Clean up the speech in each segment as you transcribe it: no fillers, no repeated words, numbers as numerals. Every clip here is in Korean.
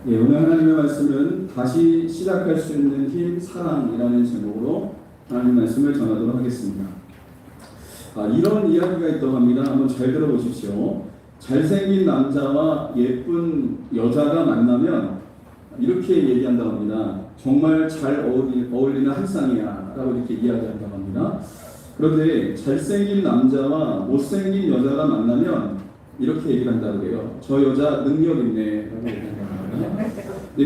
예, 오늘 하나님의 말씀은 다시 시작할 수 있는 힘, 사랑이라는 제목으로 하나님 말씀을 전하도록 하겠습니다. 이런 이야기가 있다고 합니다. 한번 잘 들어보십시오. 잘생긴 남자와 예쁜 여자가 만나면 이렇게 얘기한다고 합니다. 정말 잘 어울리는 한 쌍이야 라고 이렇게 이야기한다고 합니다. 그런데 잘생긴 남자와 못생긴 여자가 만나면 이렇게 얘기를 한다고 해요. 저 여자 능력 있네 라고 얘기한다고 합니다.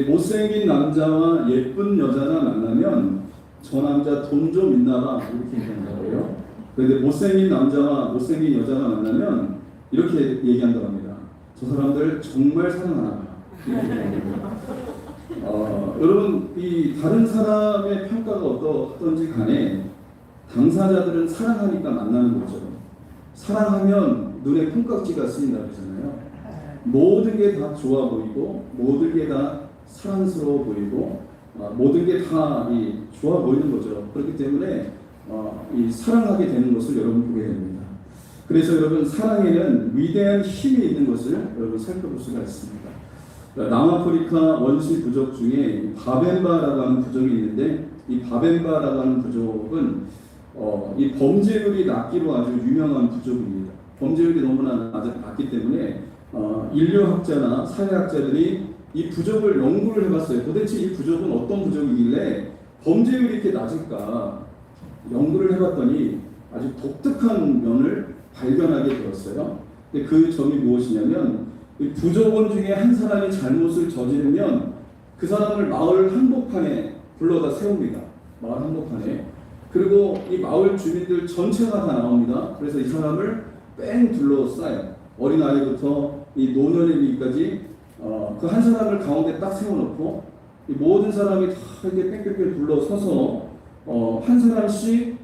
못생긴 남자와 예쁜 여자가 만나면 저 남자 돈 좀 있나 봐 이렇게 얘기한다고 해요. 그런데 못생긴 남자와 못생긴 여자가 만나면 이렇게 얘기한다고 합니다. 저 사람들 정말 사랑하나 봐 이렇게 얘기합니다. 여러분, 이 다른 사람의 평가가 어떤지 간에 당사자들은 사랑하니까 만나는 거죠. 사랑하면 눈에 콩깍지가 쓰인다 그러잖아요. 모든 게 다 좋아 보이고 모든 게 다 사랑스러워 보이고 모든 게 다 좋아 보이는 거죠. 그렇기 때문에 이 사랑하게 되는 것을 여러분 보게 됩니다. 그래서 여러분, 사랑에는 위대한 힘이 있는 것을 여러분 살펴볼 수가 있습니다. 남아프리카 원시 부족 중에 바벤바라고 하는 부족이 있는데, 이 바벤바라고 하는 부족은 이 범죄율이 낮기로 아주 유명한 부족입니다. 범죄율이 너무나 낮기 때문에 인류학자나 사회학자들이 이 부족을 연구를 해봤어요. 도대체 이 부족은 어떤 부족이길래 범죄율이 이렇게 낮을까 연구를 해봤더니 아주 독특한 면을 발견하게 되었어요. 근데 그 점이 무엇이냐면, 부족원 중에 한 사람이 잘못을 저지르면 그 사람을 마을 한복판에 불러다 세웁니다. 마을 한복판에. 그리고 이 마을 주민들 전체가 다 나옵니다. 그래서 이 사람을 뺑 둘러싸요. 어린아이부터 이 노년이기까지 그 한 사람을 가운데 딱 세워놓고 이 모든 사람이 다 이렇게 뺑뺑뺑 둘러서서 한 사람씩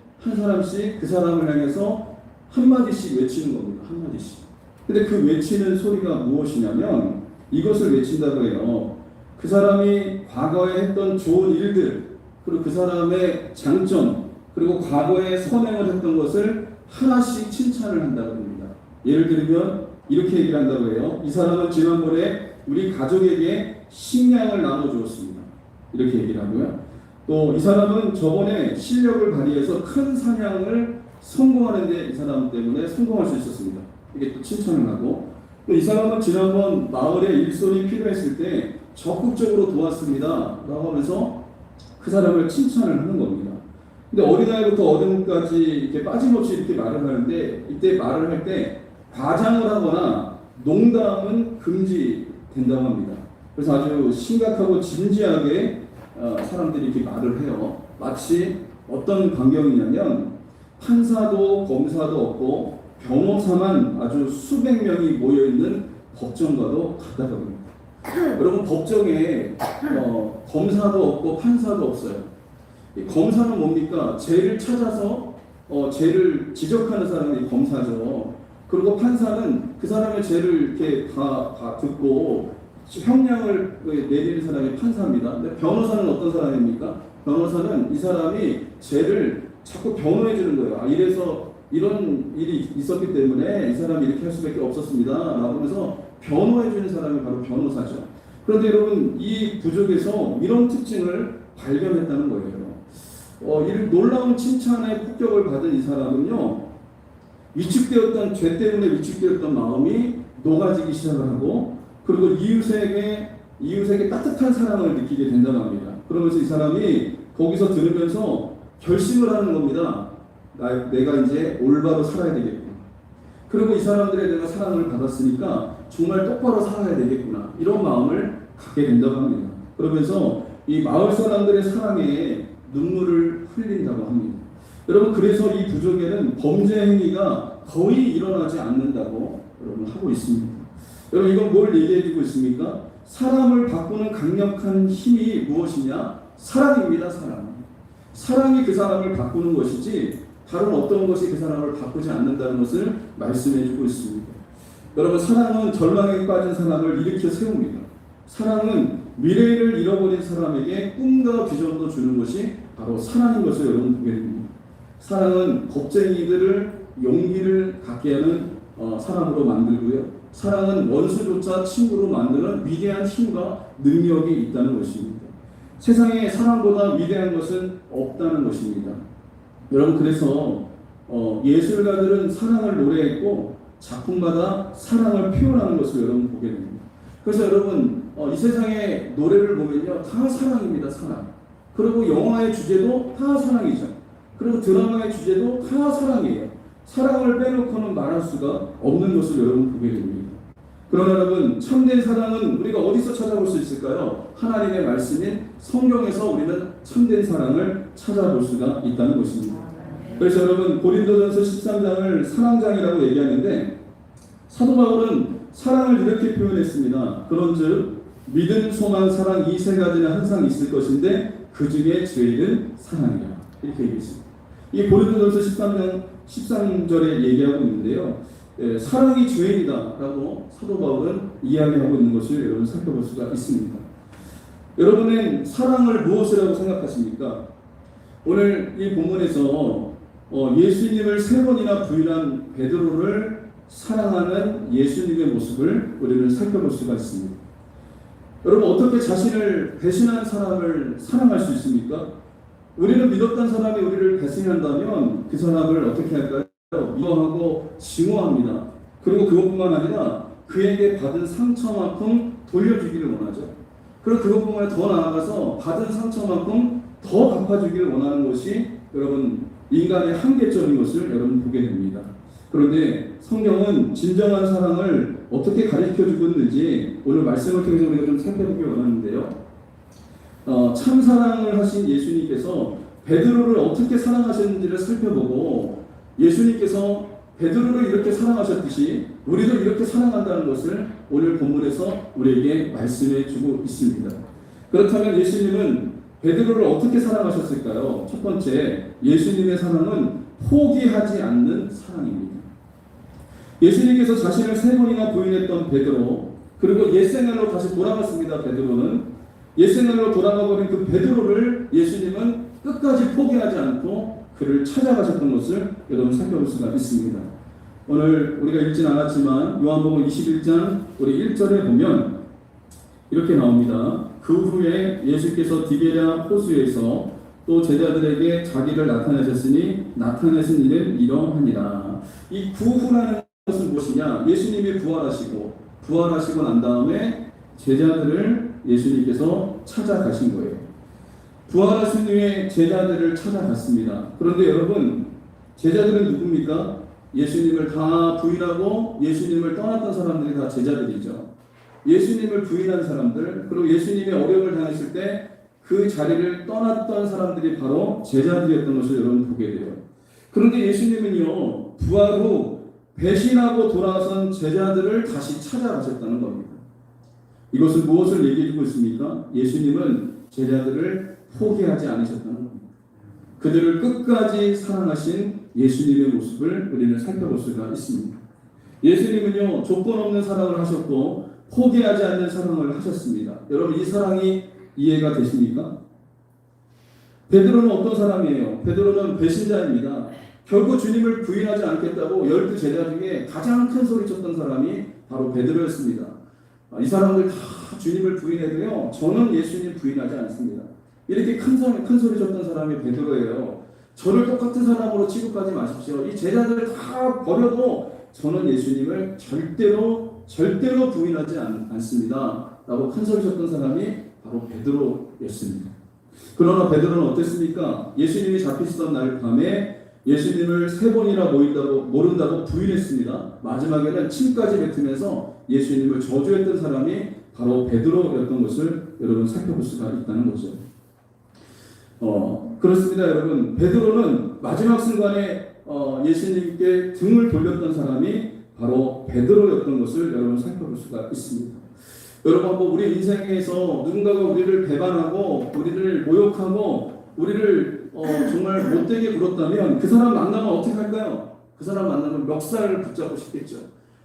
그 사람을 향해서 한마디씩 외치는 겁니다. 한마디씩. 근데 그 외치는 소리가 무엇이냐면 이것을 외친다고 해요. 그 사람이 과거에 했던 좋은 일들, 그리고 그 사람의 장점, 그리고 과거에 선행을 했던 것을 하나씩 칭찬을 한다고 합니다. 예를 들면 이렇게 얘기를 한다고 해요. 이 사람은 지난번에 우리 가족에게 식량을 나눠주었습니다. 이렇게 얘기를 하고요. 또 이 사람은 저번에 실력을 발휘해서 큰 사냥을 성공하는데 이 사람 때문에 성공할 수 있었습니다. 이게 또 칭찬을 하고, 또 이 사람은 지난번 마을에 일손이 필요했을 때 적극적으로 도왔습니다 라고 하면서 그 사람을 칭찬을 하는 겁니다. 근데 어린아이부터 어른까지 이렇게 빠짐없이 이렇게 말을 하는데, 이때 말을 할 때 과장을 하거나 농담은 금지된다고 합니다. 그래서 아주 심각하고 진지하게 사람들이 이렇게 말을 해요. 마치 어떤 광경이냐면 판사도 검사도 없고 변호사만 아주 수백 명이 모여있는 법정과도 같다고 합니다. 여러분, 법정에 검사도 없고 판사도 없어요. 검사는 뭡니까? 죄를 찾아서 죄를 지적하는 사람이 검사죠. 그리고 판사는 그 사람의 죄를 이렇게 다 듣고 형량을 내리는 사람이 판사입니다. 근데 변호사는 어떤 사람입니까? 변호사는 이 사람이 죄를 자꾸 변호해 주는 거예요. 이래서 이런 일이 있었기 때문에 이 사람이 이렇게 할 수밖에 없었습니다 라고 하면서 변호해 주는 사람이 바로 변호사죠. 그런데 여러분, 이 부족에서 이런 특징을 발견했다는 거예요. 이 놀라운 칭찬의 폭격을 받은 이 사람은요, 죄 때문에 위축되었던 마음이 녹아지기 시작을 하고, 그리고 이웃에게 따뜻한 사랑을 느끼게 된다고 합니다. 그러면서 이 사람이 거기서 들으면서 결심을 하는 겁니다. 내가 이제 올바로 살아야 되겠구나. 그리고 이 사람들에 내가 사랑을 받았으니까 정말 똑바로 살아야 되겠구나. 이런 마음을 갖게 된다고 합니다. 그러면서 이 마을 사람들의 사랑에 눈물을 흘린다고 합니다. 여러분, 그래서 이 부족에는 범죄 행위가 거의 일어나지 않는다고 여러분 하고 있습니다. 여러분, 이건 뭘 얘기해주고 있습니까? 사람을 바꾸는 강력한 힘이 무엇이냐? 사랑입니다. 사랑이 그 사람을 바꾸는 것이지 다른 어떤 것이 그 사람을 바꾸지 않는다는 것을 말씀해주고 있습니다. 여러분, 사랑은 절망에 빠진 사람을 일으켜 세웁니다. 사랑은 미래를 잃어버린 사람에게 꿈과 비전도 주는 것이 바로 사랑인 것을 여러분 보게 됩니다. 사랑은 겁쟁이들을 용기를 갖게 하는 사람으로 만들고요. 사랑은 원수조차 친구로 만드는 위대한 힘과 능력이 있다는 것입니다. 세상에 사랑보다 위대한 것은 없다는 것입니다. 여러분, 그래서 예술가들은 사랑을 노래했고 작품마다 사랑을 표현하는 것을 여러분 보게 됩니다. 그래서 여러분, 이 세상의 노래를 보면요, 다 사랑입니다. 사랑. 그리고 영화의 주제도 다 사랑이죠. 그리고 드라마의 주제도 다 사랑이에요. 사랑을 빼놓고는 말할 수가 없는 것을 여러분 보게 됩니다. 그러나 여러분, 참된 사랑은 우리가 어디서 찾아볼 수 있을까요? 하나님의 말씀인 성경에서 우리는 참된 사랑을 찾아볼 수가 있다는 것입니다. 그래서 여러분, 고린도전서 13장을 사랑장이라고 얘기하는데 사도 바울은 사랑을 이렇게 표현했습니다. 그런즉 믿음, 소망, 사랑 이 세 가지는 항상 있을 것인데 그 중에 제일은 사랑이라, 이렇게 얘기했습니다. 이 고린도전서 13절에 얘기하고 있는데요, 사랑이 주인이다라고 사도 바울은 이야기하고 있는 것을 여러분 살펴볼 수가 있습니다. 여러분은 사랑을 무엇이라고 생각하십니까? 오늘 이 본문에서 예수님을 세 번이나 부인한 베드로를 사랑하는 예수님의 모습을 우리는 살펴볼 수가 있습니다. 여러분, 어떻게 자신을 배신한 사람을 사랑할 수 있습니까? 우리는 믿었던 사람이 우리를 배신한다면 그 사람을 어떻게 할까요? 미워하고 증오합니다. 그리고 그것뿐만 아니라 그에게 받은 상처만큼 돌려주기를 원하죠. 그리고 그것뿐만 아니라 더 나아가서 받은 상처만큼 더 갚아주기를 원하는 것이 여러분 인간의 한계점인 것을 여러분 보게 됩니다. 그런데 성경은 진정한 사랑을 어떻게 가르쳐주고 있는지 오늘 말씀을 통해서 우리가 좀 살펴보기 원하는데요. 참 사랑을 하신 예수님께서 베드로를 어떻게 사랑하셨는지를 살펴보고 예수님께서 베드로를 이렇게 사랑하셨듯이 우리도 이렇게 사랑한다는 것을 오늘 본문에서 우리에게 말씀해 주고 있습니다. 그렇다면 예수님은 베드로를 어떻게 사랑하셨을까요? 첫 번째, 예수님의 사랑은 포기하지 않는 사랑입니다. 예수님께서 자신을 세 번이나 부인했던 베드로, 그리고 옛생활로 다시 돌아갔습니다. 베드로는 옛생활로 돌아가버린 그 베드로를 예수님은 끝까지 포기하지 않고 그를 찾아가셨던 것을 여러분 살펴볼 수가 있습니다. 오늘 우리가 읽진 않았지만 요한복음 21장 우리 1절에 보면 이렇게 나옵니다. 그 후에 예수께서 디베랴 호수에서 또 제자들에게 자기를 나타내셨으니 나타내신 일은 이러하니라. 이 그 후라는 것은 무엇이냐? 예수님이 부활하시고 난 다음에 제자들을 예수님께서 찾아가신 거예요. 부활하신 후에 제자들을 찾아갔습니다. 그런데 여러분, 제자들은 누굽니까? 예수님을 다 부인하고 예수님을 떠났던 사람들이 다 제자들이죠. 예수님을 부인한 사람들, 그리고 예수님이 어려움을 당했을 때 그 자리를 떠났던 사람들이 바로 제자들이었던 것을 여러분 보게 돼요. 그런데 예수님은요, 부활 후 배신하고 돌아선 제자들을 다시 찾아가셨다는 겁니다. 이것은 무엇을 얘기해주고 있습니까? 예수님은 제자들을 포기하지 않으셨다는 겁니다. 그들을 끝까지 사랑하신 예수님의 모습을 우리는 살펴볼 수가 있습니다. 예수님은요, 조건 없는 사랑을 하셨고 포기하지 않는 사랑을 하셨습니다. 여러분, 이 사랑이 이해가 되십니까? 베드로는 어떤 사람이에요? 베드로는 배신자입니다. 결국 주님을 부인하지 않겠다고 12 제자 중에 가장 큰 소리 쳤던 사람이 바로 베드로였습니다. 이 사람들 다 주님을 부인해도요, 저는 예수님 부인하지 않습니다. 이렇게 큰 소리 쳤던 사람이 베드로예요. 저를 똑같은 사람으로 취급하지 마십시오. 이 제자들 다 버려도 저는 예수님을 절대로 부인하지 않습니다. 라고 큰 소리 쳤던 사람이 바로 베드로였습니다. 그러나 베드로는 어땠습니까? 예수님이 잡히시던 날 밤에 예수님을 세 번이나 모른다고 부인했습니다. 마지막에는 침까지 뱉으면서 예수님을 저주했던 사람이 바로 베드로였던 것을 여러분 살펴볼 수가 있다는 거죠. 그렇습니다, 여러분. 베드로는 마지막 순간에 예수님께 등을 돌렸던 사람이 바로 베드로였던 것을 여러분 살펴볼 수가 있습니다. 여러분, 한번 우리 인생에서 누군가가 우리를 배반하고 우리를 모욕하고 우리를 정말 못되게 굴었다면 그 사람 만나면 어떻게 할까요? 그 사람 만나면 멱살을 붙잡고 싶겠죠.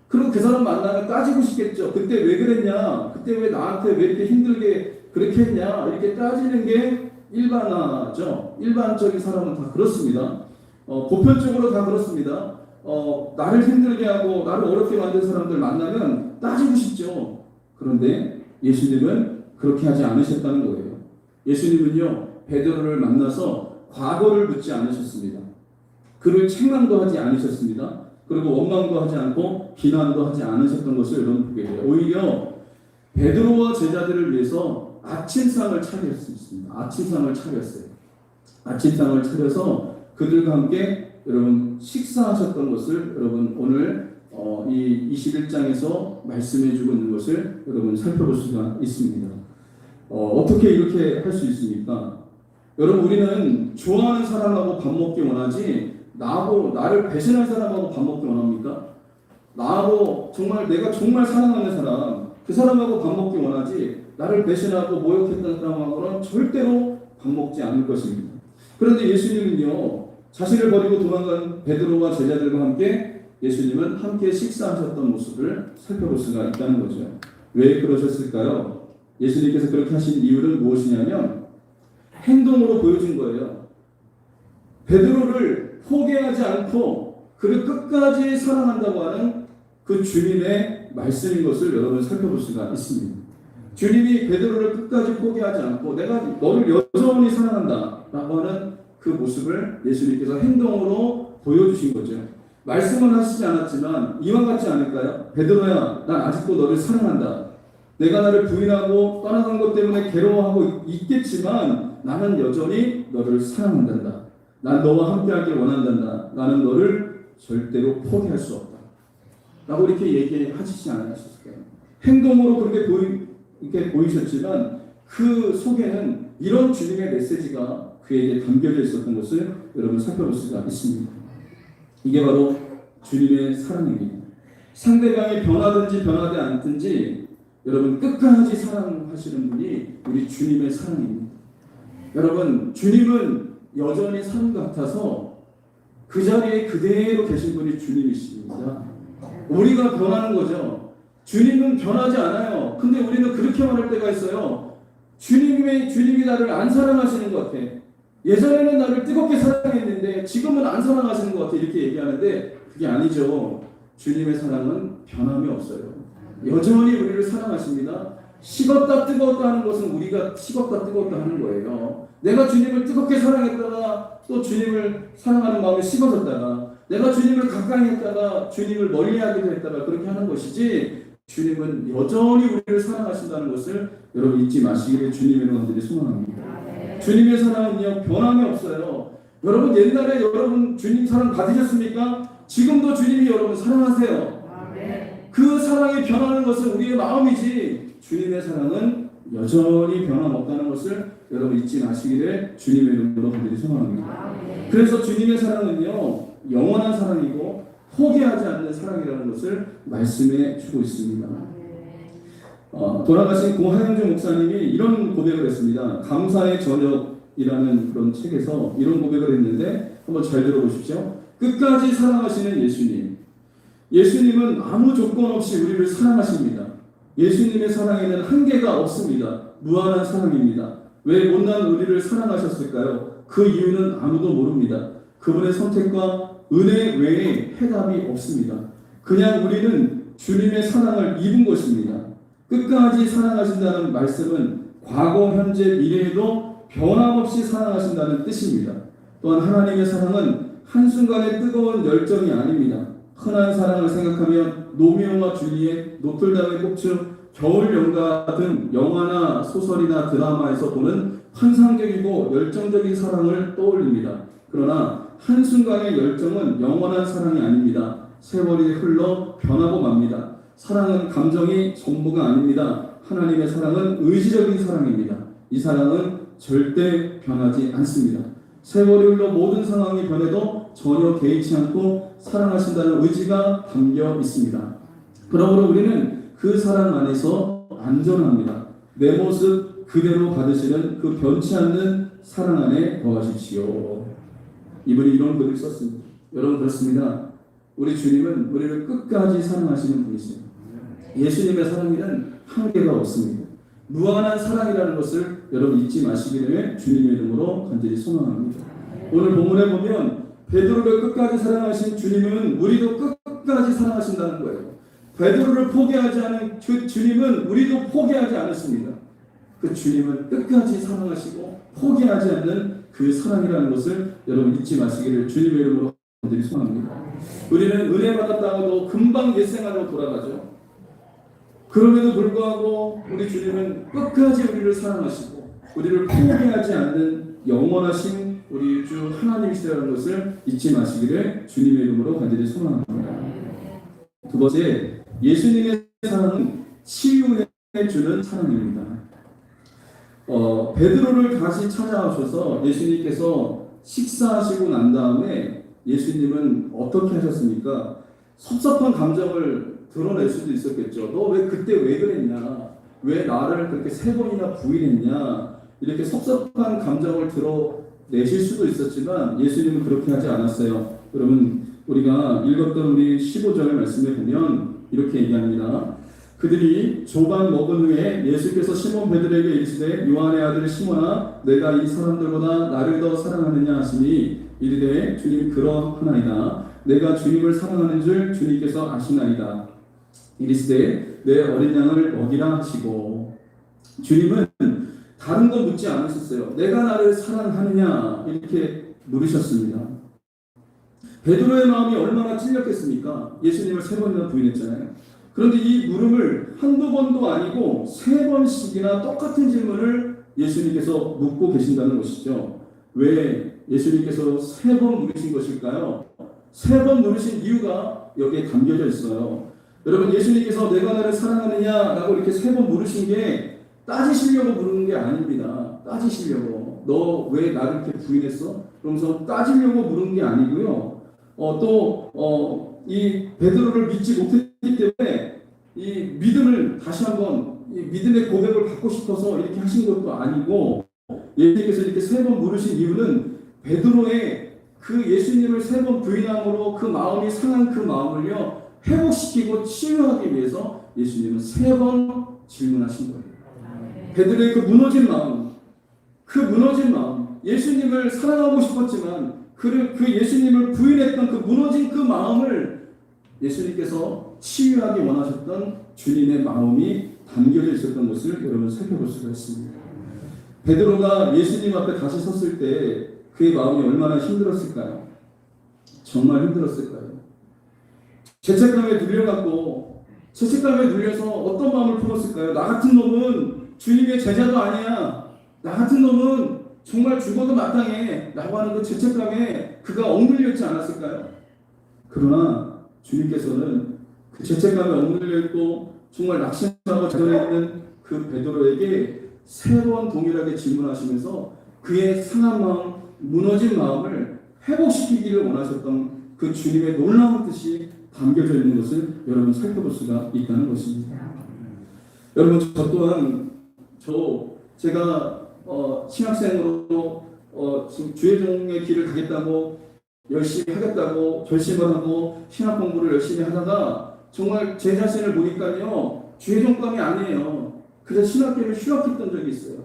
그리고 그 사람 만나면 따지고 싶겠죠. 그때 왜 그랬냐? 그때 왜 나한테 왜 이렇게 힘들게 그렇게 했냐? 이렇게 따지는 게 일반화죠. 일반적인 사람은 다 그렇습니다. 보편적으로 다 그렇습니다. 나를 힘들게 하고 나를 어렵게 만든 사람들 만나면 따지고 싶죠. 그런데 예수님은 그렇게 하지 않으셨다는 거예요. 예수님은요, 베드로를 만나서 과거를 묻지 않으셨습니다. 그를 책망도 하지 않으셨습니다. 그리고 원망도 하지 않고 비난도 하지 않으셨던 것을 여러분 보게 돼요. 오히려 베드로와 제자들을 위해서 아침상을 차렸습니다. 아침상을 차렸어요. 아침상을 차려서 그들과 함께 여러분 식사하셨던 것을 여러분 오늘 이 21장에서 말씀해주고 있는 것을 여러분 살펴볼 수가 있습니다. 어떻게 이렇게 할 수 있습니까? 여러분, 우리는 좋아하는 사람하고 밥 먹기 원하지 나를 배신할 사람하고 밥 먹기 원합니까? 내가 정말 사랑하는 사람, 그 사람하고 밥 먹기 원하지 나를 배신하고 모욕했던 사람하고는 절대로 밥 먹지 않을 것입니다. 그런데 예수님은요, 자신을 버리고 도망간 베드로와 제자들과 함께 예수님은 함께 식사하셨던 모습을 살펴볼 수가 있다는 거죠. 왜 그러셨을까요? 예수님께서 그렇게 하신 이유는 무엇이냐면 행동으로 보여준 거예요. 베드로를 포기하지 않고 그를 끝까지 사랑한다고 하는 그 주님의 말씀인 것을 여러분 살펴볼 수가 있습니다. 주님이 베드로를 끝까지 포기하지 않고 내가 너를 여전히 사랑한다 라고 하는 그 모습을 예수님께서 행동으로 보여주신 거죠. 말씀은 하시지 않았지만 이와 같지 않을까요? 베드로야, 난 아직도 너를 사랑한다. 내가 나를 부인하고 떠나간 것 때문에 괴로워하고 있겠지만 나는 여전히 너를 사랑한단다. 난 너와 함께하길 원한단다. 나는 너를 절대로 포기할 수 없다. 라고 이렇게 얘기하시지 않으셨을까요? 행동으로 그렇게 보이셨지만 그 속에는 이런 주님의 메시지가 그에게 담겨져 있었던 것을 여러분 살펴볼 수가 있습니다. 이게 바로 주님의 사랑입니다. 상대방이 변하든지 변하지 않든지 여러분 끝까지 사랑하시는 분이 우리 주님의 사랑입니다. 여러분, 주님은 여전히 사랑 같아서 그 자리에 그대로 계신 분이 주님이십니다. 우리가 변하는 거죠. 주님은 변하지 않아요. 근데 우리는 그렇게 말할 때가 있어요. 주님이 나를 안 사랑하시는 것 같아. 예전에는 나를 뜨겁게 사랑했는데 지금은 안 사랑하시는 것 같아. 이렇게 얘기하는데 그게 아니죠. 주님의 사랑은 변함이 없어요. 여전히 우리를 사랑하십니다. 식었다 뜨거웠다 하는 것은 우리가 식었다 뜨거웠다 하는 거예요. 내가 주님을 뜨겁게 사랑했다가 또 주님을 사랑하는 마음이 식어졌다가 내가 주님을 가까이 했다가 주님을 멀리하기도 했다가 그렇게 하는 것이지 주님은 여전히 우리를 사랑하신다는 것을 여러분 잊지 마시기를 주님의 영혼들이 소망합니다. 주님의 사랑은요 변함이 없어요. 여러분 옛날에 여러분 주님 사랑 받으셨습니까? 지금도 주님이 여러분 사랑하세요. 그 사랑이 변하는 것은 우리의 마음이지 주님의 사랑은 여전히 변함없다는 것을 여러분 잊지 마시기를 주님의 이름으로 분들이 소망합니다. 그래서 주님의 사랑은요 영원한 사랑이고 포기하지 않는 사랑이라는 것을 말씀해 주고 있습니다. 돌아가신 고 하영주 목사님이 이런 고백을 했습니다. 감사의 저녁이라는 그런 책에서 이런 고백을 했는데 한번 잘 들어보십시오. 끝까지 사랑하시는 예수님. 예수님은 아무 조건 없이 우리를 사랑하십니다. 예수님의 사랑에는 한계가 없습니다. 무한한 사랑입니다. 왜 못난 우리를 사랑하셨을까요? 그 이유는 아무도 모릅니다. 그분의 선택과 은혜 외에 해답이 없습니다. 그냥 우리는 주님의 사랑을 입은 것입니다. 끝까지 사랑하신다는 말씀은 과거, 현재, 미래에도 변함없이 사랑하신다는 뜻입니다. 또한 하나님의 사랑은 한순간의 뜨거운 열정이 아닙니다. 흔한 사랑을 생각하면 로미오와 줄리엣, 노틀담의 폭죽, 겨울 연가 등 영화나 소설이나 드라마에서 보는 환상적이고 열정적인 사랑을 떠올립니다. 그러나 한순간의 열정은 영원한 사랑이 아닙니다. 세월이 흘러 변하고 맙니다. 사랑은 감정이 전부가 아닙니다. 하나님의 사랑은 의지적인 사랑입니다. 이 사랑은 절대 변하지 않습니다. 세월이 흘러 모든 상황이 변해도 전혀 개의치 않고 사랑하신다는 의지가 담겨 있습니다. 그러므로 우리는 그 사랑 안에서 안전합니다. 내 모습 그대로 받으시는 그 변치 않는 사랑 안에 거하십시오. 이분이 이런 글을 썼습니다. 여러분 그렇습니다. 우리 주님은 우리를 끝까지 사랑하시는 분이세요. 예수님의 사랑에는 한계가 없습니다. 무한한 사랑이라는 것을 여러분 잊지 마시기를 주님의 이름으로 간절히 소망합니다. 오늘 본문에 보면 베드로를 끝까지 사랑하신 주님은 우리도 끝까지 사랑하신다는 거예요. 베드로를 포기하지 않은 그 주님은 우리도 포기하지 않았습니다. 그 주님은 끝까지 사랑하시고 포기하지 않는 그 사랑이라는 것을 여러분 잊지 마시기를 주님의 이름으로 간절히 소원합니다. 우리는 은혜 받았다고도 금방 옛생활로 돌아가죠. 그럼에도 불구하고 우리 주님은 끝까지 우리를 사랑하시고 우리를 포기하지 않는 영원하신 우리 주 하나님이시라는 것을 잊지 마시기를 주님의 이름으로 간절히 소원합니다. 두 번째, 예수님의 사랑은 치유해 주는 사랑입니다. 베드로를 다시 찾아오셔서 예수님께서 식사하시고 난 다음에 예수님은 어떻게 하셨습니까? 섭섭한 감정을 드러낼 수도 있었겠죠. 너 왜 그때 왜 그랬냐? 왜 나를 그렇게 3번이나 부인했냐? 이렇게 섭섭한 감정을 드러내실 수도 있었지만 예수님은 그렇게 하지 않았어요. 여러분, 우리가 읽었던 우리 15절 말씀에 보면 이렇게 얘기합니다. 그들이 조각 먹은 후에 예수께서 시몬 베드로에게 이르시되 요한의 아들 시몬아 내가 이 사람들보다 나를 더 사랑하느냐 하시니 이르되 주님 그러하나이다. 내가 주님을 사랑하는 줄 주님께서 아시나이다. 이르시되 내 어린 양을 먹이라 하시고 주님은 다른 거 묻지 않으셨어요. 내가 나를 사랑하느냐 이렇게 물으셨습니다. 베드로의 마음이 얼마나 찔렸겠습니까? 예수님을 3번이나 부인했잖아요. 그런데 이 물음을 한두 번도 아니고 3번씩이나 똑같은 질문을 예수님께서 묻고 계신다는 것이죠. 왜 예수님께서 3번 물으신 것일까요? 3번 물으신 이유가 여기에 담겨져 있어요. 여러분, 예수님께서 내가 나를 사랑하느냐라고 이렇게 3번 물으신 게 따지시려고 물은 게 아닙니다. 따지시려고. 너 왜 나를 이렇게 부인했어? 그러면서 따지려고 물은 게 아니고요. 이 베드로를 믿지 못했기 때문에 이 믿음을 다시 한번 이 믿음의 고백을 받고 싶어서 이렇게 하신 것도 아니고 예수님께서 이렇게 3번 물으신 이유는 베드로의 그 예수님을 3번 부인함으로 그 마음이 상한 그 마음을요 회복시키고 치유하기 위해서 예수님은 3번 질문하신 거예요. 베드로의 그 무너진 마음, 예수님을 사랑하고 싶었지만 그 예수님을 부인했던 그 무너진 그 마음을 예수님께서 치유하기 원하셨던 주님의 마음이 담겨져 있었던 것을 여러분 살펴볼 수가 있습니다. 베드로가 예수님 앞에 다시 섰을 때 그의 마음이 얼마나 힘들었을까요? 정말 힘들었을까요? 죄책감에 눌려서 어떤 마음을 품었을까요? 나 같은 놈은 주님의 제자도 아니야. 나 같은 놈은 정말 죽어도 마땅해 라고 하는 그 죄책감에 그가 억눌려 있지 않았을까요? 그러나 주님께서는 그 죄책감에 억눌려 있고 정말 낙심하고 좌절해 있는 그 베드로에게 3번 동일하게 질문하시면서 그의 상한 마음, 무너진 마음을 회복시키기를 원하셨던 그 주님의 놀라운 뜻이 담겨져 있는 것을 여러분 살펴볼 수가 있다는 것입니다. 여러분, 저 또한 제가 신학생으로 지금 주의종의 길을 가겠다고 열심히 하겠다고 결심을 하고 신학 공부를 열심히 하다가 정말 제 자신을 보니까요 주의종감이 아니에요. 그래서 신학교를 휴학했던 적이 있어요.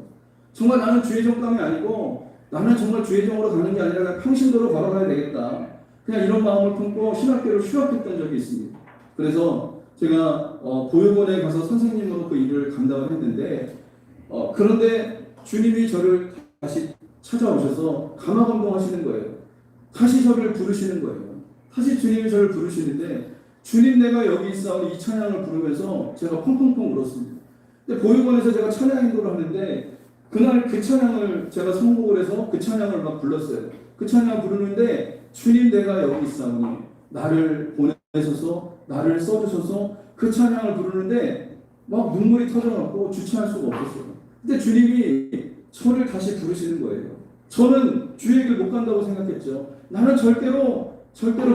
정말 나는 주의종감이 아니고 나는 정말 주의종으로 가는 게 아니라 평신도로 걸어가야 되겠다. 그냥 이런 마음을 품고 신학교를 휴학했던 적이 있습니다. 그래서 제가 보육원에 가서 선생님으로 그 일을 감당을 했는데 그런데 주님이 저를 다시 찾아오셔서 감화감동하시는 거예요. 다시 저를 부르시는 거예요. 다시 주님이 저를 부르시는데 주님 내가 여기 있사오니 이 찬양을 부르면서 제가 펑펑펑 울었습니다. 근데 보육원에서 제가 찬양 인도를 하는데 그날 그 찬양을 제가 선곡을 해서 그 찬양을 막 불렀어요. 그 찬양 부르는데 주님 내가 여기 있사오니 나를 보내셔서 나를 써주셔서 그 찬양을 부르는데 막 눈물이 터져갖고 주체할 수가 없었어요. 근데 주님이 저를 다시 부르시는 거예요. 저는 주의 길 못 간다고 생각했죠. 나는 절대로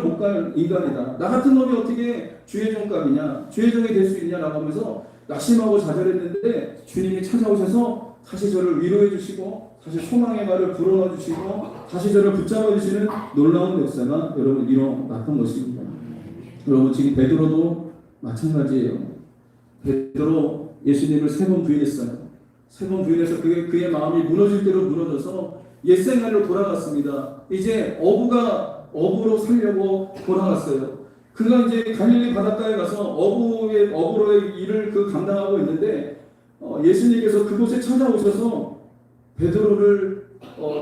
못 갈 인간이다. 나 같은 놈이 어떻게 주의 종감이냐, 주의 종이 될 수 있냐라고 하면서 낙심하고 좌절했는데 주님이 찾아오셔서 다시 저를 위로해 주시고 다시 소망의 말을 불어넣어 주시고 다시 저를 붙잡아 주시는 놀라운 역사가 여러분 일어났던 것입니다. 여러분, 지금 베드로도 마찬가지예요. 베드로 예수님을 3번 부인했어요. 3번 부인해서 그의 마음이 무너질 대로 무너져서 옛생활로 돌아갔습니다. 이제 어부가 어부로 살려고 돌아갔어요. 그가 이제 갈릴리 바닷가에 가서 어부로의 일을 감당하고 있는데 예수님께서 그곳에 찾아오셔서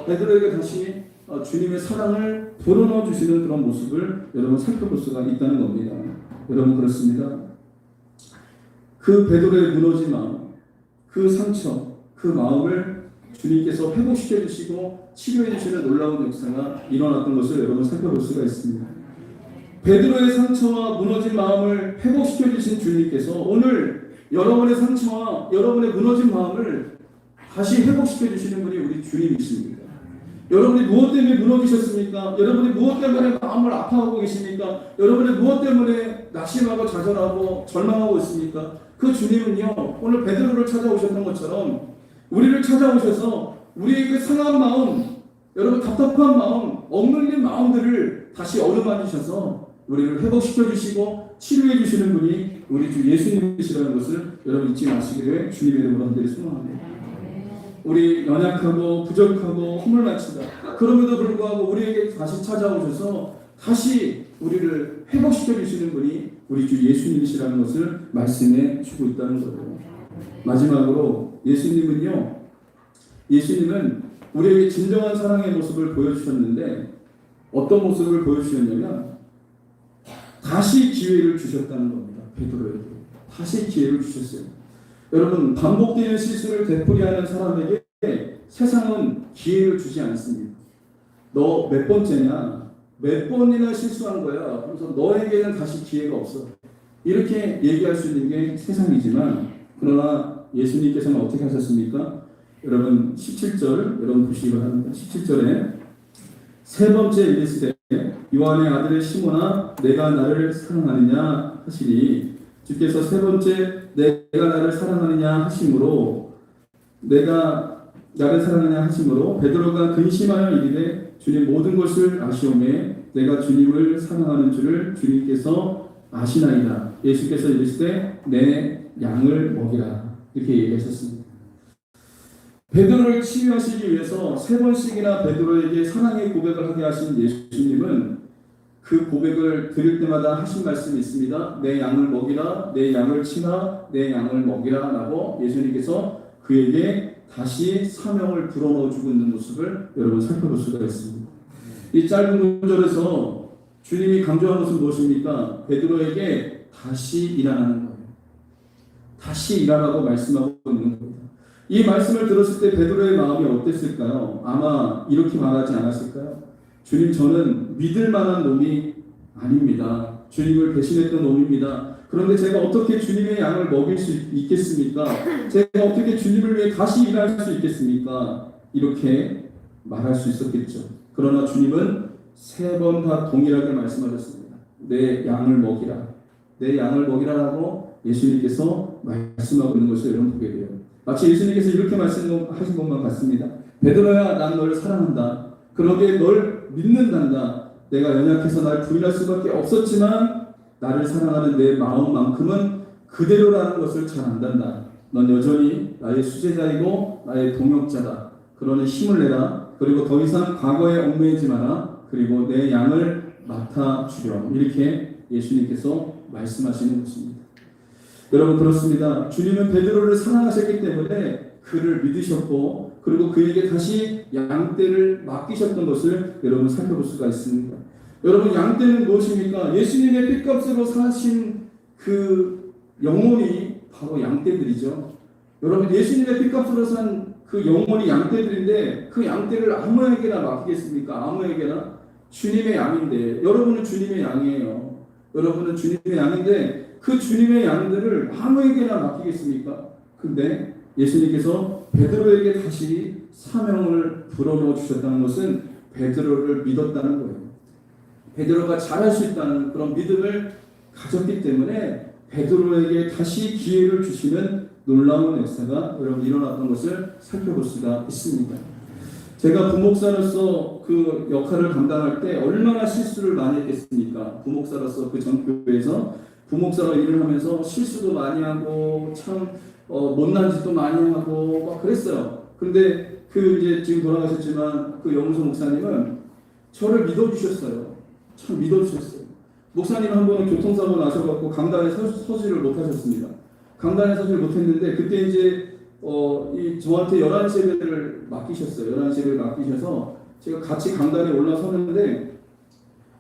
베드로에게 다시 주님의 사랑을 불어넣어 주시는 그런 모습을 여러분 살펴볼 수가 있다는 겁니다. 여러분 그렇습니다. 그 베드로의 무너진 마음, 그 상처, 그 마음을 주님께서 회복시켜 주시고 치료해 주시는 놀라운 역사가 일어났던 것을 여러분 살펴볼 수가 있습니다. 베드로의 상처와 무너진 마음을 회복시켜 주신 주님께서 오늘 여러분의 상처와 여러분의 무너진 마음을 다시 회복시켜 주시는 분이 우리 주님이십니다. 여러분이 무엇 때문에 무너지셨습니까? 여러분이 무엇 때문에 마음을 아파하고 계십니까? 여러분이 무엇 때문에 낙심하고 좌절하고 절망하고 있습니까? 그 주님은요, 오늘 베드로를 찾아오셨던 것처럼 우리를 찾아오셔서 우리의 그 상한 마음, 여러분 답답한 마음, 억눌린 마음들을 다시 어루만지셔서 우리를 회복시켜 주시고 치료해 주시는 분이 우리 주 예수님이시라는 것을 여러분 잊지 마시기를 주님의 이름으로 한절히 소망합니다. 우리 연약하고 부족하고 허물만치다. 그럼에도 불구하고 우리에게 다시 찾아오셔서 다시 우리를 회복시켜 주시는 분이 우리 주 예수님이시라는 것을 말씀해 주고 있다는 거예요. 마지막으로 예수님은 우리에게 진정한 사랑의 모습을 보여주셨는데 어떤 모습을 보여주셨냐면 다시 기회를 주셨다는 겁니다. 베드로에게 다시 기회를 주셨어요. 여러분 반복되는 실수를 되풀이하는 사람에게 세상은 기회를 주지 않습니다. 너 몇 번째냐? 몇 번이나 실수한 거야. 그래서 너에게는 다시 기회가 없어. 이렇게 얘기할 수 있는 게 세상이지만 그러나 예수님께서는 어떻게 하셨습니까? 여러분 17절 여러분 보시기 바랍니다. 17절에 세 번째 이르시되 요한의 아들 시몬아 내가 나를 사랑하느냐 하시니 주께서 세 번째 내가 나를 사랑하느냐 하심으로 베드로가 근심하여 이르되 주님 모든 것을 아시오매 내가 주님을 사랑하는 줄을 주님께서 아시나이다. 예수께서 이르시되 내 양을 먹이라 이렇게 얘기하셨습니다. 베드로를 치유하시기 위해서 세 번씩이나 베드로에게 사랑의 고백을 하게 하신 예수님은 그 고백을 드릴 때마다 하신 말씀이 있습니다. 내 양을 먹이라, 내 양을 치라, 내 양을 먹이라 라고 예수님께서 그에게 다시 사명을 불어넣어 주고 있는 모습을 여러분 살펴볼 수가 있습니다. 이 짧은 구절에서 주님이 강조한 것은 무엇입니까? 베드로에게 다시 일하라는 거예요. 다시 일하라고 말씀하고 있는 겁니다. 이 말씀을 들었을 때 베드로의 마음이 어땠을까요? 아마 이렇게 말하지 않았을까요? 주님 저는 믿을 만한 놈이 아닙니다. 주님을 배신했던 놈입니다. 그런데 제가 어떻게 주님의 양을 먹일 수 있겠습니까? 제가 어떻게 주님을 위해 다시 일할 수 있겠습니까? 이렇게 말할 수 있었겠죠. 그러나 주님은 세 번 다 동일하게 말씀하셨습니다. 내 양을 먹이라. 내 양을 먹이라라고 예수님께서 말씀하고 있는 것을 여러분 보게 돼요. 마치 예수님께서 이렇게 말씀하신 것만 같습니다. 베드로야 난 너를 사랑한다. 그러기에 널 믿는단다. 내가 연약해서 날 부인할 수밖에 없었지만 나를 사랑하는 내 마음만큼은 그대로라는 것을 잘 안단다. 넌 여전히 나의 수제자이고 나의 동역자다. 그러니 힘을 내라. 그리고 더 이상 과거에 얽매이지 마라. 그리고 내 양을 맡아주렴. 이렇게 예수님께서 말씀하시는 것입니다. 여러분 그렇습니다. 주님은 베드로를 사랑하셨기 때문에 그를 믿으셨고 그리고 그에게 다시 양떼를 맡기셨던 것을 여러분 살펴볼 수가 있습니다. 여러분 양떼는 무엇입니까? 예수님의 핏값으로 사신 그 영혼이 바로 양떼들이죠. 여러분 예수님의 핏값으로 산 그 영혼이 양떼들인데 그 양떼를 아무에게나 맡기겠습니까? 아무에게나? 주님의 양인데 여러분은 주님의 양이에요. 여러분은 주님의 양인데 그 주님의 양들을 아무에게나 맡기겠습니까? 근데 예수님께서 베드로에게 다시 사명을 불어넣어 주셨다는 것은 베드로를 믿었다는 거예요. 베드로가 잘할 수 있다는 그런 믿음을 가졌기 때문에 베드로에게 다시 기회를 주시는 놀라운 역사가 여러분 일어났던 것을 살펴볼 수가 있습니다. 제가 부목사로서 그 역할을 감당할 때 얼마나 실수를 많이 했겠습니까? 부목사로서 그 전 교회에서 부목사로 일을 하면서 실수도 많이 하고 참 못난 짓도 많이 하고 막 그랬어요. 근데 그 이제 지금 돌아가셨지만 그 영우소 목사님은 저를 믿어주셨어요. 참 믿어주셨어요. 목사님 한 번은 교통사고 나셔갖고 강단에 서지를 못하셨습니다. 강단에 서지를 못했는데 그때 이제 저한테 11시 예배를 맡기셨어요. 11시 예배를 맡기셔서 제가 같이 강단에 올라서는데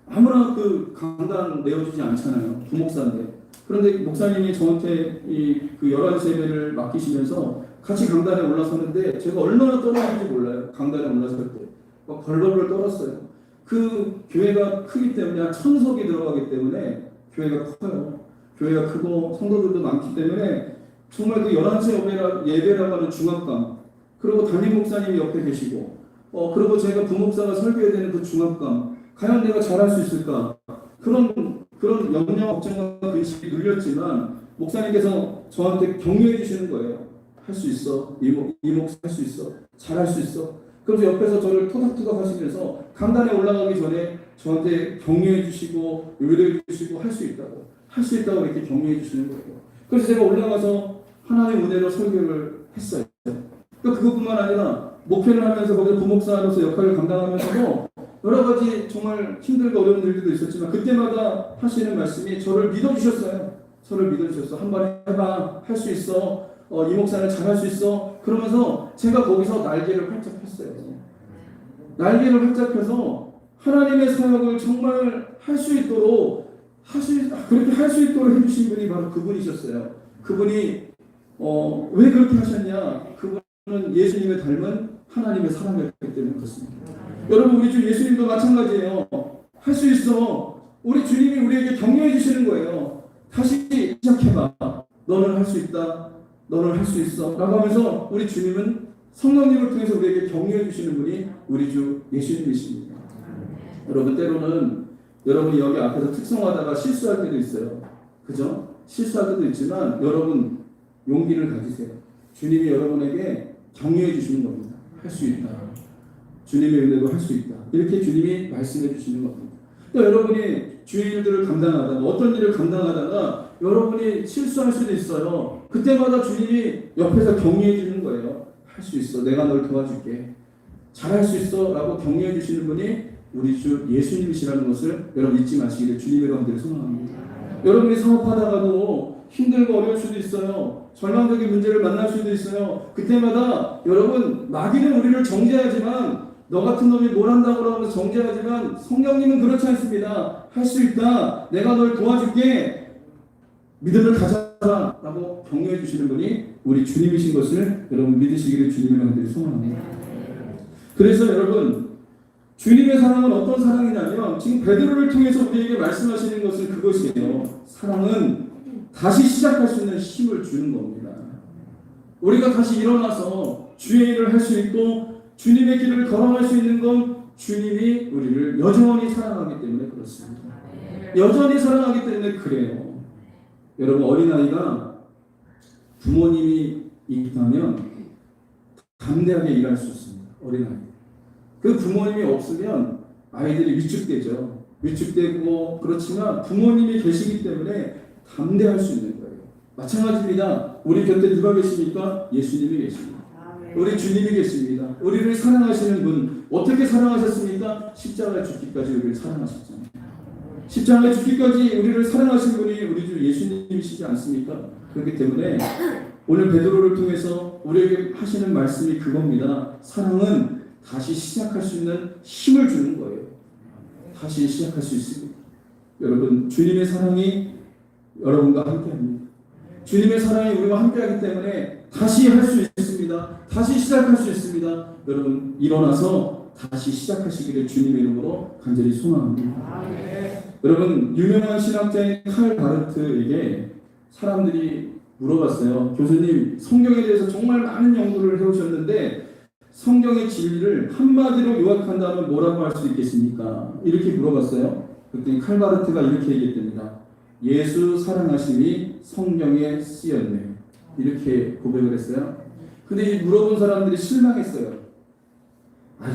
아무나 그 강단 내어주지 않잖아요. 부목사인데. 그런데 목사님이 저한테 그 11시 예배를 맡기시면서 같이 강단에 올라섰는데 제가 얼마나 떨었는지 몰라요. 강단에 올라설 때. 막 벌벌벌 떨었어요. 그 교회가 크기 때문에 한 1000석이 들어가기 때문에 교회가 커요. 교회가 크고 성도들도 많기 때문에 정말 그 11시 예배라고 하는 중압감, 그리고 담임 목사님이 옆에 계시고 그리고 제가 부목사가 설교해야 되는 그 중압감, 과연 내가 잘할 수 있을까? 그런 염려, 걱정과 근심이 눌렸지만 목사님께서 저한테 격려해 주시는 거예요. 할 수 있어. 이목 할 수 있어. 잘할 수 있어. 그래서 옆에서 저를 토닥토닥 하시면서 강단에 올라가기 전에 저한테 격려해 주시고 위로해 주시고 할 수 있다고 이렇게 격려해 주시는 거예요. 그래서 제가 올라가서 하나님의 은혜로 설교를 했어요. 그것뿐만 아니라 목회를 하면서 거기서 부목사로서 역할을 감당하면서도 여러 가지 정말 힘들고 어려운 일들도 있었지만 그때마다 하시는 말씀이 저를 믿어주셨어요. 한번 해봐. 할 수 있어. 이 목사는 잘할 수 있어. 그러면서 제가 거기서 날개를 활짝 폈어요. 날개를 활짝 펴서 하나님의 사역을 정말 할 수 있도록 그렇게 할 수 있도록 해주신 분이 바로 그분이셨어요. 그분이 왜 그렇게 하셨냐? 그분은 예수님을 닮은 하나님의 사람이었기 때문에 그렇습니다. 여러분 우리 주 예수님도 마찬가지예요. 할 수 있어. 우리 주님이 우리에게 격려해 주시는 거예요. 다시 시작해봐. 너는 할 수 있다. 너는 할 수 있어. 라고 하면서 우리 주님은 성령님을 통해서 우리에게 격려해 주시는 분이 우리 주 예수님이십니다. 여러분 때로는 여러분이 여기 앞에서 특성하다가 실수할 때도 있어요. 그죠? 실수할 때도 있지만 여러분 용기를 가지세요. 주님이 여러분에게 격려해 주시는 겁니다. 할 수 있다. 주님의 은혜로 할 수 있다. 이렇게 주님이 말씀해 주시는 겁니다. 그러니까 여러분이 주의 일들을 감당하다가 어떤 일을 감당하다가 여러분이 실수할 수도 있어요. 그때마다 주님이 옆에서 격려해 주는 거예요. 할 수 있어. 내가 널 도와줄게. 잘할 수 있어. 라고 격려해 주시는 분이 우리 주 예수님이시라는 것을 여러분 잊지 마시기를 주님의 이름으로 소망합니다. 여러분이 사업하다가도 힘들고 어려울 수도 있어요. 절망적인 문제를 만날 수도 있어요. 그때마다 여러분 마귀는 우리를 정죄하지만 너 같은 놈이 뭘 한다고 하면서 정죄하지만 성령님은 그렇지 않습니다. 할 수 있다. 내가 널 도와줄게. 믿음을 가져라. 라고 격려해 주시는 분이 우리 주님이신 것을 여러분 믿으시기를 주님의 소망합니다. 그래서 여러분 주님의 사랑은 어떤 사랑이냐면 지금 베드로를 통해서 우리에게 말씀하시는 것은 그것이에요. 사랑은 다시 시작할 수 있는 힘을 주는 겁니다. 우리가 다시 일어나서 주의 일을 할 수 있고 주님의 길을 걸어갈 수 있는 건 주님이 우리를 여전히 사랑하기 때문에 그렇습니다. 여전히 사랑하기 때문에 그래요. 여러분 어린아이가 부모님이 있다면 담대하게 일할 수 있습니다. 어린아이. 그 부모님이 없으면 아이들이 위축되죠. 위축되고 그렇지만 부모님이 계시기 때문에 담대할 수 있는 거예요. 마찬가지입니다. 우리 곁에 누가 계십니까? 예수님이 계십니다. 우리 주님이 계십니다. 우리를 사랑하시는 분 어떻게 사랑하셨습니까? 십자가에 죽기까지 우리를 사랑하셨잖아요. 십자가에 죽기까지 우리를 사랑하신 분이 우리 주 예수님이시지 않습니까? 그렇기 때문에 오늘 베드로를 통해서 우리에게 하시는 말씀이 그겁니다. 사랑은 다시 시작할 수 있는 힘을 주는 거예요. 다시 시작할 수 있습니다. 여러분 주님의 사랑이 여러분과 함께합니다. 주님의 사랑이 우리와 함께하기 때문에 다시 할 수 있습니다. 다시 시작할 수 있습니다. 여러분 일어나서 다시 시작하시기를 주님의 이름으로 간절히 소망합니다. 여러분 유명한 신학자인 칼 바르트에게 사람들이 물어봤어요. 교수님 성경에 대해서 정말 많은 연구를 해오셨는데 성경의 진리를 한마디로 요약한다면 뭐라고 할 수 있겠습니까? 이렇게 물어봤어요. 그때 칼 바르트가 이렇게 얘기했답니다. 예수 사랑하심이 성경에 쓰였네. 이렇게 고백을 했어요. 근데 이 물어본 사람들이 실망했어요.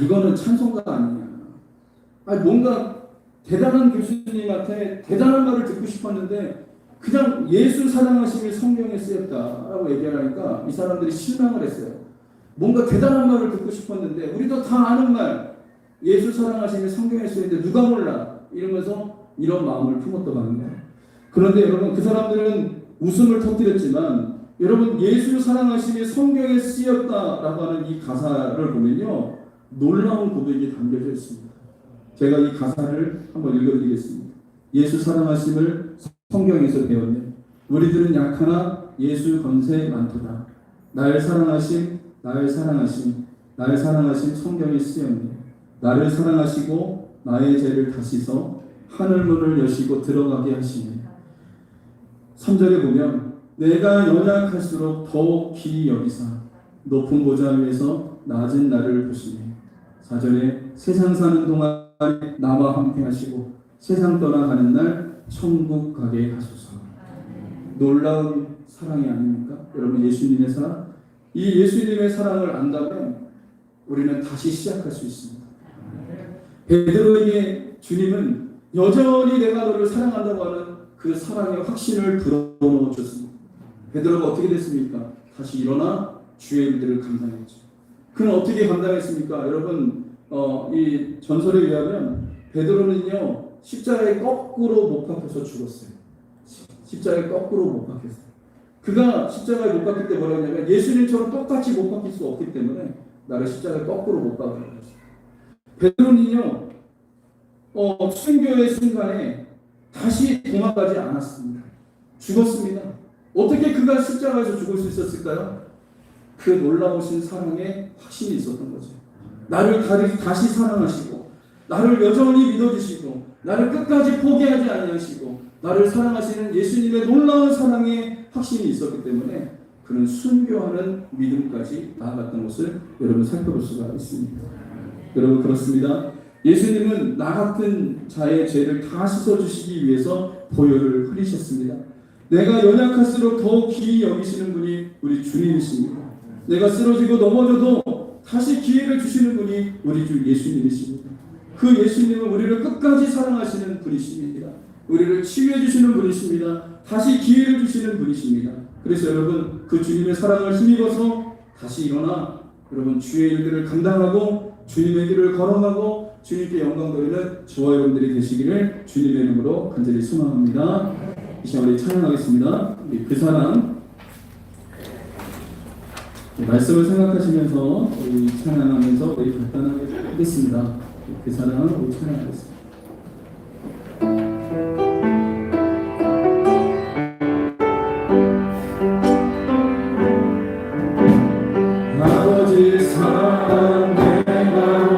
이거는 찬송가 아니냐. 뭔가 대단한 교수님한테 대단한 말을 듣고 싶었는데 그냥 예수 사랑하심이 성경에 쓰였다라고 얘기하니까 이 사람들이 실망을 했어요. 뭔가 대단한 말을 듣고 싶었는데 우리도 다 아는 말 예수 사랑하심이 성경에 쓰였는데 누가 몰라. 이러면서 이런 마음을 품었다고 합니다. 그런데 여러분, 그 사람들은 웃음을 터뜨렸지만 여러분, 예수 사랑하심이 성경에 쓰였다라고 하는 이 가사를 보면요, 놀라운 고백이 담겨져 있습니다. 제가 이 가사를 한번 읽어드리겠습니다. 예수 사랑하심을 성경에서 배웠네. 우리들은 약하나 예수 권세 많도다. 날 사랑하심, 날 사랑하심, 날 사랑하심 성경에 쓰였네. 나를 사랑하시고 나의 죄를 다시서 하늘문을 여시고 들어가게 하시네. 3절에 보면 내가 연약할수록 더욱 귀히 여기사 높은 보좌 위에서 낮은 나를 보시네. 4절에 세상 사는 동안에 나와 함께 하시고 세상 떠나가는 날 천국 가게 하소서. 놀라운 사랑이 아닙니까? 여러분, 예수님의 사랑, 이 예수님의 사랑을 안다면 우리는 다시 시작할 수 있습니다. 베드로에게 주님은 여전히 내가 너를 사랑한다고 하는 그 사랑의 확신을 불어넣어 줬습니다. 베드로가 어떻게 됐습니까? 다시 일어나 주의 일들을 감당했죠. 그는 어떻게 감당했습니까? 여러분, 이 전설에 의하면 베드로는요, 십자가에 거꾸로 못 박혀서 죽었어요. 십자가에 거꾸로 못 박혔어요. 그가 십자가에 못 박힐 때 뭐라고 하냐면 예수님처럼 똑같이 못 박힐 수 없기 때문에 나를 십자가에 거꾸로 못 박았어요. 베드로는요, 순교의 순간에 다시 도망가지 않았습니다. 죽었습니다. 어떻게 그가 십자가에서 죽을 수 있었을까요? 그 놀라우신 사랑에 확신이 있었던 거죠. 나를 다시 사랑하시고 나를 여전히 믿어주시고 나를 끝까지 포기하지 아니하시고 나를 사랑하시는 예수님의 놀라운 사랑에 확신이 있었기 때문에 그는 순교하는 믿음까지 나아갔던 것을 여러분 살펴볼 수가 있습니다. 여러분, 그렇습니다. 예수님은 나 같은 자의 죄를 다 씻어주시기 위해서 보혈을 흘리셨습니다. 내가 연약할수록 더욱 귀히 여기시는 분이 우리 주님이십니다. 내가 쓰러지고 넘어져도 다시 기회를 주시는 분이 우리 주 예수님이십니다. 그 예수님은 우리를 끝까지 사랑하시는 분이십니다. 우리를 치유해 주시는 분이십니다. 다시 기회를 주시는 분이십니다. 그래서 여러분, 그 주님의 사랑을 힘입어서 다시 일어나 여러분 주의 일들을 감당하고 주님의 길을 걸어가고 주님께 영광 돌리는 저와 여러분들이 되시기를 주님의 이름으로 간절히 소망합니다. 이 시간 우리 찬양하겠습니다. 그 사랑, 말씀을 생각하시면서 우리 찬양하면서 우리 간단하게 하겠습니다. 그 사랑을 우리 찬양하겠습니다. 아버지 사랑 내가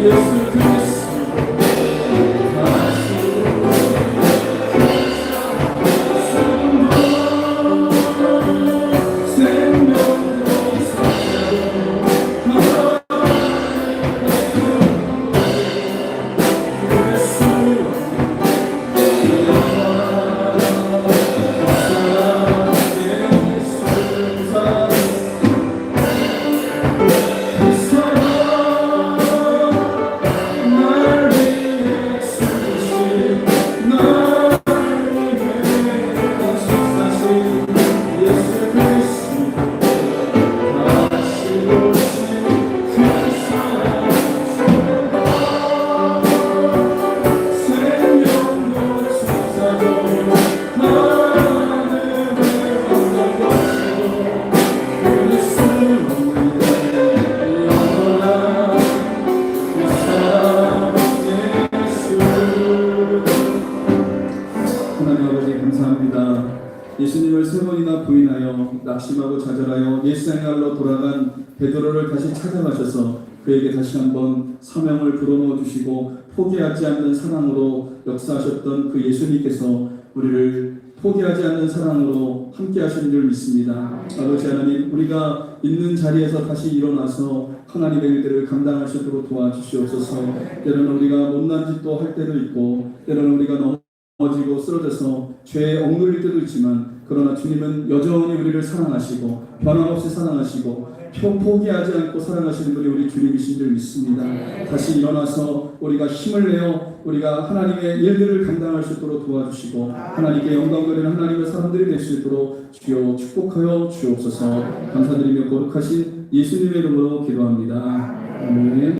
예수 그리스도 하나님 아버지 감사합니다. 예수님을 세 번이나 부인하여 낙심하고 좌절하여 옛 생활로 돌아간 베드로를 다시 찾아가셔서 그에게 다시 한번 사명을 불어넣어 주시고 포기하지 않는 사랑으로 역사하셨던 그 예수님께서 우리를 포기하지 않는 사랑으로 함께 하시는 줄 믿습니다. 아버지 하나님, 우리가 있는 자리에서 다시 일어나서 하나님의 일들을 감당할 수 있도록 도와주시옵소서. 때로는 우리가 못난 짓도 할 때도 있고 때로는 우리가 넘어지고 쓰러져서 죄에 억눌릴 때도 있지만 그러나 주님은 여전히 우리를 사랑하시고 변함없이 사랑하시고 포기하지 않고 사랑하시는 분이 우리 주님이신 줄 믿습니다. 다시 일어나서 우리가 힘을 내어 우리가 하나님의 일들을 감당할 수 있도록 도와주시고 하나님께 영광드리는 하나님의 사람들이 될 수 있도록 주여 축복하여 주옵소서. 감사드리며 거룩하신 예수님의 이름으로 기도합니다. 아멘.